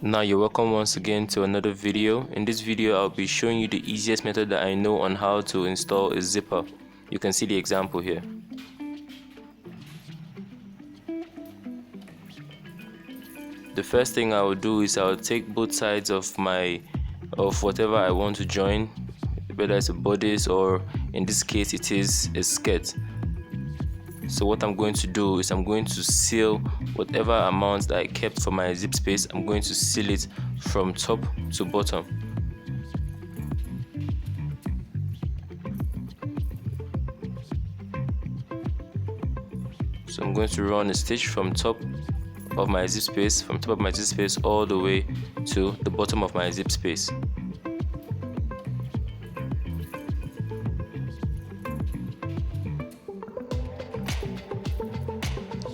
Now you're welcome once again to another video. In this video I'll be showing you the easiest method that I know on how to install a zipper. You can see the example here. The first thing I will do is I'll take both sides of whatever I want to join, whether it's a bodice or in this case it is a skirt. So what I'm going to do is I'm going to seal whatever amount that I kept for my zip space. I'm going to seal it from top to bottom. So I'm going to run a stitch from top of my zip space, all the way to the bottom of my zip space.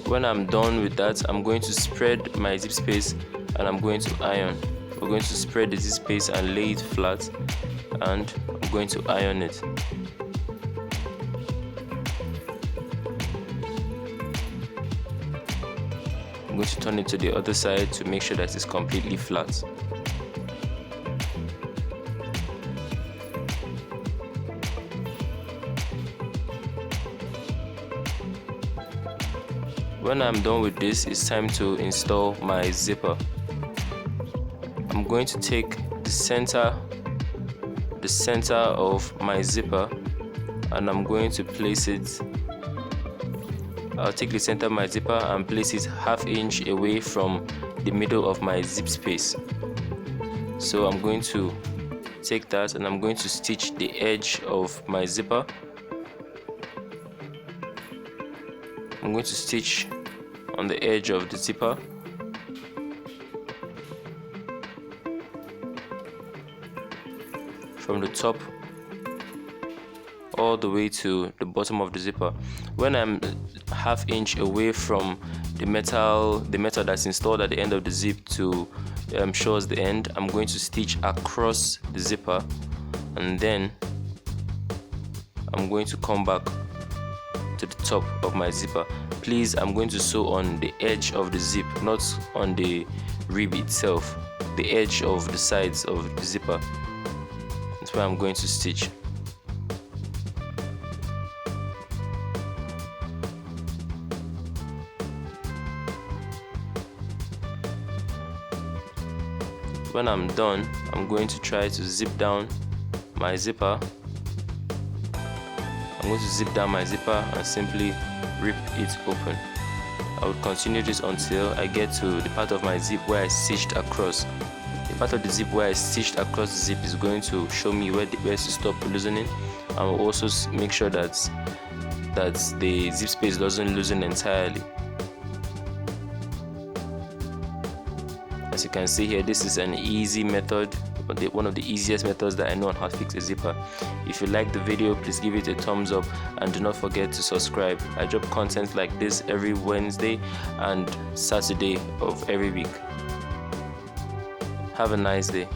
When I'm done with that, I'm going to spread my zip space and I'm going to iron. We're going to spread the zip space and lay it flat, and I'm going to iron it. I'm going to turn it to the other side to make sure that it's completely flat. When I'm done with this, it's time to install my zipper. I'm going to take the center of my zipper and I'm going to place it. I'll take the center of my zipper and place it ½ inch away from the middle of my zip space. So I'm going to take that and I'm going to stitch the edge of my zipper. I'm going to stitch on the edge of the zipper. From the top all the way to the bottom of the zipper. When I'm ½ inch away from the metal that's installed at the end of the zip to shows the end, I'm going to stitch across the zipper, and then I'm going to come back to the top of my zipper. Please, I'm going to sew on the edge of the zip, not on the rib itself, the edge of the sides of the zipper. That's where I'm going to stitch. When I'm done, I'm going to try to zip down my zipper. I'm going to zip down my zipper and simply rip it open. I will continue this until I get to the part of my zip where I stitched across. The part of the zip where I stitched across the zip is going to show me where to stop loosening. I will also make sure that the zip space doesn't loosen entirely. As you can see here, this is an easy method, one of the easiest methods that I know on how to fix a zipper. If you like the video, please give it a thumbs up and do not forget to subscribe. I drop content like this every Wednesday and Saturday of every week. Have a nice day.